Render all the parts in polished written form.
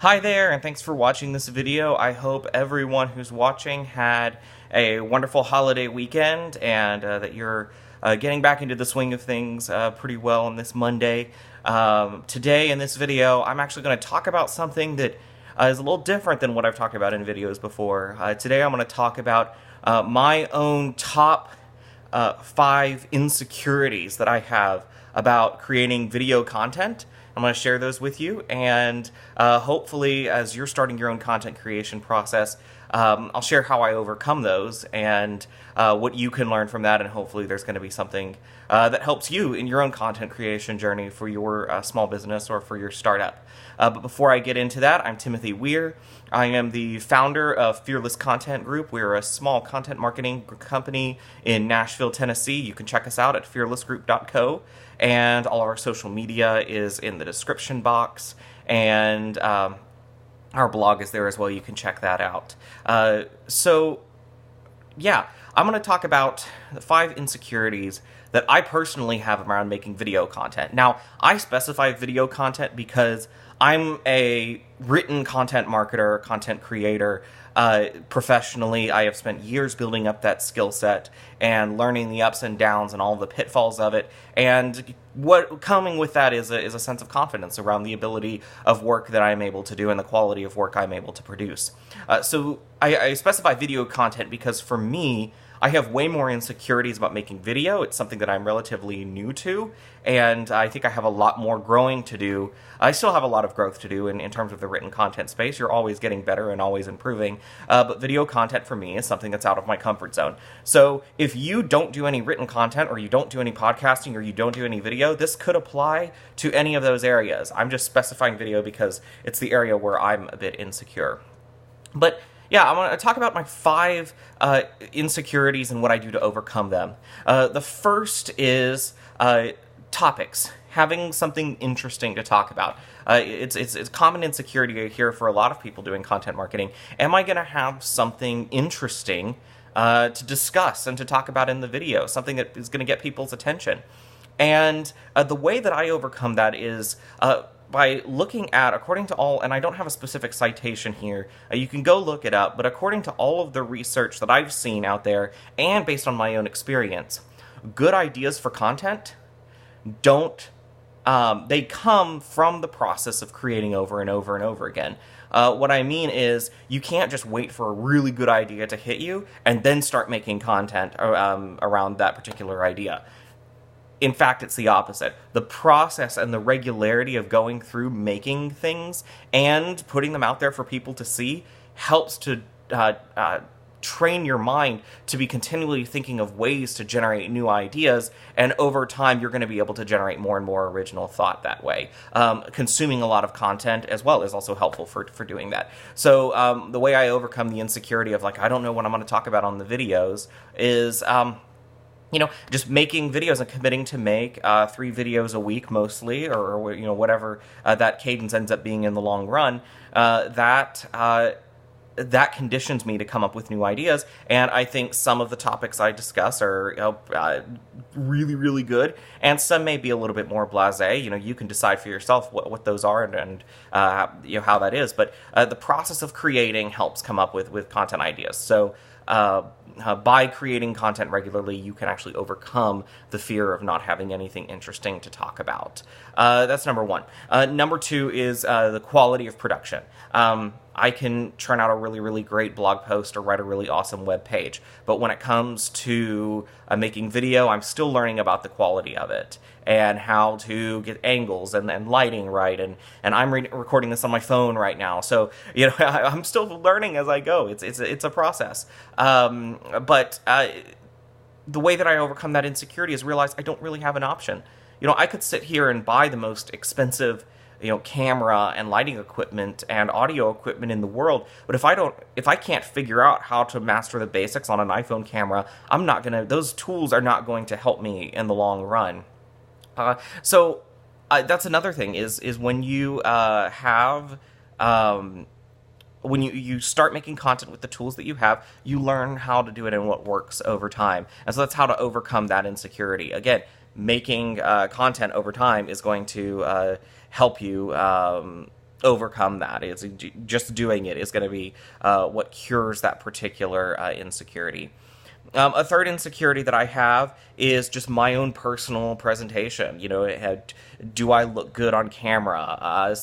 Hi there, and thanks for watching this video. I hope everyone who's watching had a wonderful holiday weekend and that you're getting back into the swing of things pretty well on this Monday. Today in this video, I'm actually going to talk about something that is a little different than what I've talked about in videos before. Today I'm going to talk about my own top 5 insecurities that I have about creating video content. I'm going to share those with you, and hopefully as you're starting your own content creation process, I'll share how I overcome those and what you can learn from that, and hopefully there's going to be something that helps you in your own content creation journey for your small business or for your startup. But before I get into that, I'm Timothy Weir. I am the founder of Fearless Content Group. We're a small content marketing company in Nashville, Tennessee. You can check us out at fearlessgroup.co, and all of our social media is in the description box, and our blog is there as well. You can check that out. Yeah, I'm going to talk about the 5 insecurities that I personally have around making video content. Now, I specify video content because I'm a written content marketer, content creator. Professionally, I have spent years building up that skill set and learning the ups and downs and all the pitfalls of it. And what coming with that is a sense of confidence around the ability of work that I'm able to do and the quality of work I'm able to produce. So I specify video content because for me, I have way more insecurities about making video. It's something that I'm relatively new to, and I think I have a lot more growing to do. I still have a lot of growth to do in terms of the written content space. You're always getting better and always improving, but video content for me is something that's out of my comfort zone. So if you don't do any written content, or you don't do any podcasting, or you don't do any video, this could apply to any of those areas. I'm just specifying video because it's the area where I'm a bit insecure. But yeah, I'm going to talk about my 5 insecurities and what I do to overcome them. The first is topics, having something interesting to talk about. It's a common insecurity here for a lot of people doing content marketing. Am I going to have something interesting to discuss and to talk about in the video, something that is going to get people's attention? And the way that I overcome that is by looking at, according to all, and I don't have a specific citation here, you can go look it up, but according to all of the research that I've seen out there, and based on my own experience, good ideas for content they come from the process of creating over and over and over again. What I mean is, you can't just wait for a really good idea to hit you and then start making content around that particular idea. In fact, it's the opposite. The process and the regularity of going through making things and putting them out there for people to see helps to train your mind to be continually thinking of ways to generate new ideas, and over time you're going to be able to generate more and more original thought that way. Consuming a lot of content as well is also helpful for doing that. So the way I overcome the insecurity of, like, I don't know what I'm going to talk about on the videos is just making videos and committing to make 3 videos a week mostly, or whatever that cadence ends up being in the long run. That conditions me to come up with new ideas, and I think some of the topics I discuss are really, really good, and some may be a little bit more blasé. You can decide for yourself what those are and how that is, but the process of creating helps come up with content ideas. So by creating content regularly, you can actually overcome the fear of not having anything interesting to talk about. That's number 1. Number 2 is the quality of production. I can churn out a really, really great blog post or write a really awesome web page, but when it comes to making video, I'm still learning about the quality of it and how to get angles and lighting right, and I'm recording this on my phone right now, so I'm still learning as I go. It's a process, but the way that I overcome that insecurity is realize I don't really have an option. I could sit here and buy the most expensive camera and lighting equipment and audio equipment in the world, but if I can't figure out how to master the basics on an iPhone camera, those tools are not going to help me in the long run. So that's another thing is when you when you start making content with the tools that you have, you learn how to do it and what works over time. And so that's how to overcome that insecurity. Again, making content over time is going to help you overcome that. It's just doing it is going to be what cures that particular insecurity. A third insecurity that I have is just my own personal presentation. Do I look good on camera?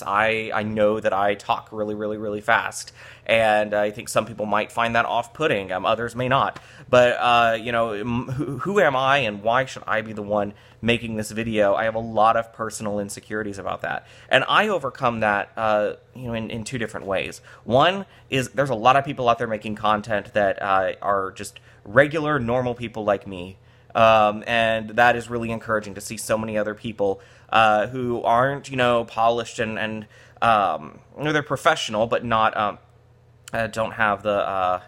I know that I talk really, really, really fast, and I think some people might find that off-putting. Others may not. But who am I, and why should I be the one making this video? I have a lot of personal insecurities about that, and I overcome that in two different ways. One is there's a lot of people out there making content that are just regular, normal people like me, and that is really encouraging to see so many other people who aren't, polished and they're professional, but not don't have the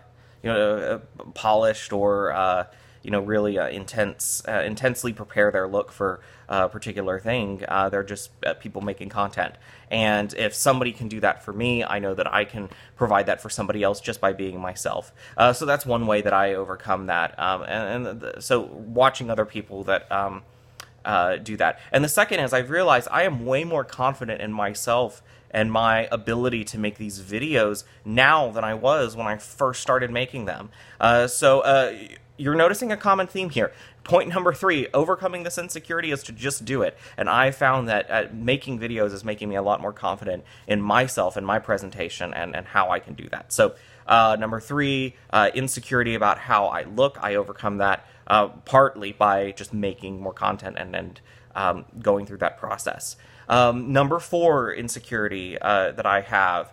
polished or really intensely prepare their look for a particular thing. They're just people making content. And if somebody can do that for me, I know that I can provide that for somebody else just by being myself. So that's one way that I overcome that. So watching other people that do that. And the second is I've realized I am way more confident in myself and my ability to make these videos now than I was when I first started making them. You're noticing a common theme here. Point number 3, overcoming this insecurity is to just do it. And I found that making videos is making me a lot more confident in myself and my presentation and how I can do that. So number 3, insecurity about how I look. I overcome that partly by just making more content and going through that process. Number 4 insecurity that I have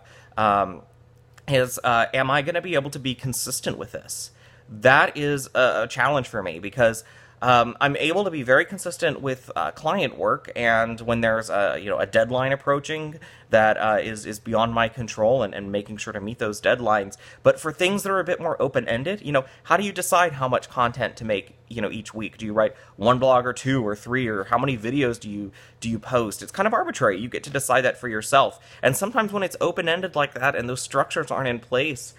is, am I going to be able to be consistent with this? That is a challenge for me because I'm able to be very consistent with client work, and when there's a deadline approaching that is beyond my control, and making sure to meet those deadlines. But for things that are a bit more open-ended, how do you decide how much content to make each week? Do you write 1 blog or 2 or 3, or how many videos do you post? It's kind of arbitrary. You get to decide that for yourself. And sometimes when it's open-ended like that and those structures aren't in place,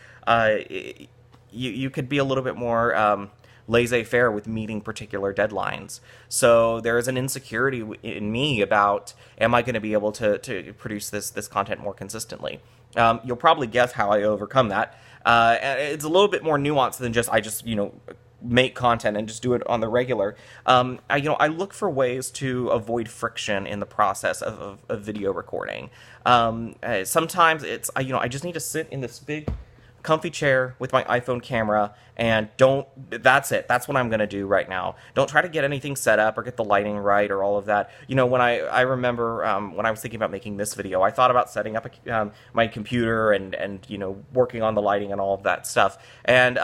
you could be a little bit more laissez-faire with meeting particular deadlines. So there is an insecurity in me about, am I going to be able to produce this content more consistently? You'll probably guess how I overcome that. And it's a little bit more nuanced than I just make content and just do it on the regular. I look for ways to avoid friction in the process of video recording. Sometimes it's I just need to sit in this big comfy chair with my iPhone camera and that's it. That's what I'm going to do right now. Don't try to get anything set up or get the lighting right or all of that. When I remember when I was thinking about making this video, I thought about setting up my computer and working on the lighting and all of that stuff. And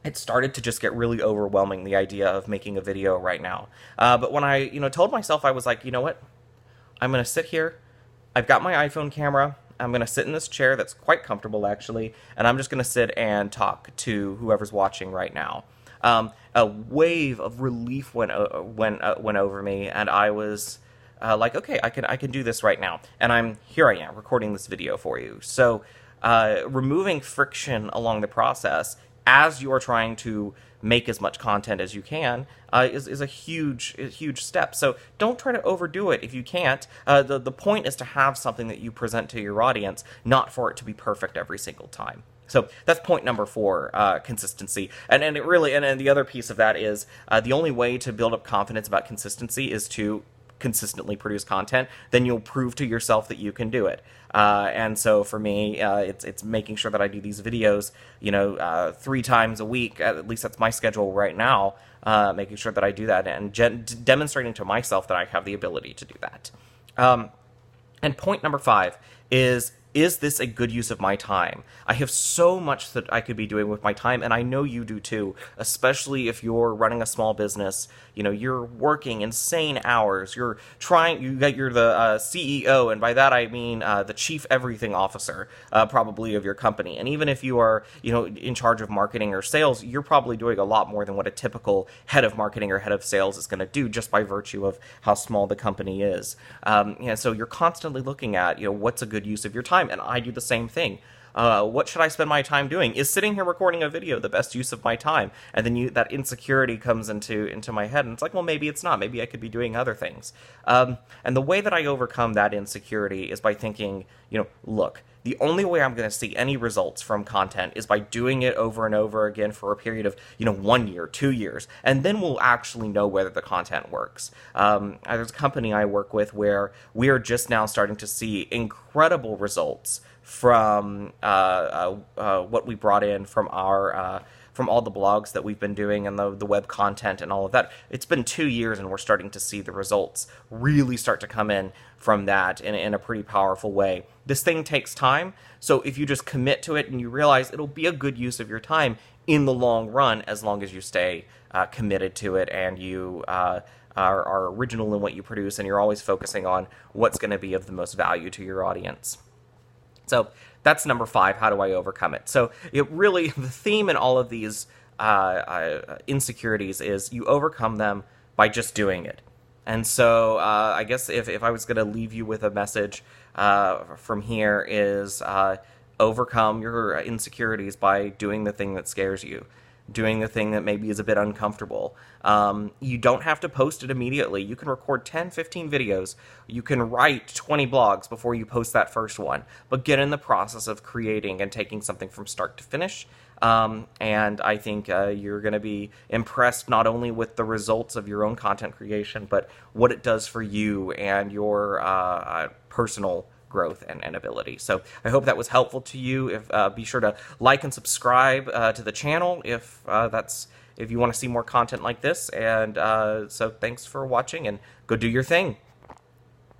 it started to just get really overwhelming, the idea of making a video right now. But when I told myself, I was like, you know what? I'm going to sit here. I've got my iPhone camera. I'm going to sit in this chair that's quite comfortable, actually, and I'm just going to sit and talk to whoever's watching right now. A wave of relief went over me, and I was like, okay, I can do this right now. And here I am recording this video for you. So removing friction along the process as you are trying to make as much content as you can is a huge step. So don't try to overdo it if you can't. The point is to have something that you present to your audience, not for it to be perfect every single time. So that's point number 4, consistency. And the other piece of that is the only way to build up confidence about consistency is to consistently produce content. Then you'll prove to yourself that you can do it. And so for me, it's making sure that I do these videos, 3 times a week. At least that's my schedule right now. Making sure that I do that and demonstrating to myself that I have the ability to do that. And point number 5 is this a good use of my time? I have so much that I could be doing with my time, and I know you do too, especially if you're running a small business. You're working insane hours. You're the CEO, and by that I mean the chief everything officer, probably, of your company. And even if you are, in charge of marketing or sales, you're probably doing a lot more than what a typical head of marketing or head of sales is going to do just by virtue of how small the company is. So you're constantly looking at, what's a good use of your time. And I do the same thing. What should I spend my time doing? Is sitting here recording a video the best use of my time? And then that insecurity comes into my head, and it's like, well, maybe it's not. Maybe I could be doing other things. And the way that I overcome that insecurity is by thinking, look, the only way I'm going to see any results from content is by doing it over and over again for a period of, 1 year, 2 years, and then we'll actually know whether the content works. There's a company I work with where we are just now starting to see incredible results from what we brought in from from all the blogs that we've been doing and the web content and all of that. It's been 2 years and we're starting to see the results really start to come in from that in a pretty powerful way. This thing takes time, so if you just commit to it and you realize it'll be a good use of your time in the long run, as long as you stay committed to it and you are original in what you produce and you're always focusing on what's going to be of the most value to your audience. So that's number 5. How do I overcome it? So the theme in all of these insecurities is you overcome them by just doing it. And so I guess if I was going to leave you with a message from here is overcome your insecurities by doing the thing that scares you. Doing the thing that maybe is a bit uncomfortable. You don't have to post it immediately. You can record 10, 15 videos. You can write 20 blogs before you post that first one. But get in the process of creating and taking something from start to finish. And I think you're going to be impressed not only with the results of your own content creation, but what it does for you and your personal growth and ability. So I hope that was helpful to you. Be sure to like and subscribe to the channel if you want to see more content like this. And so thanks for watching, and go do your thing.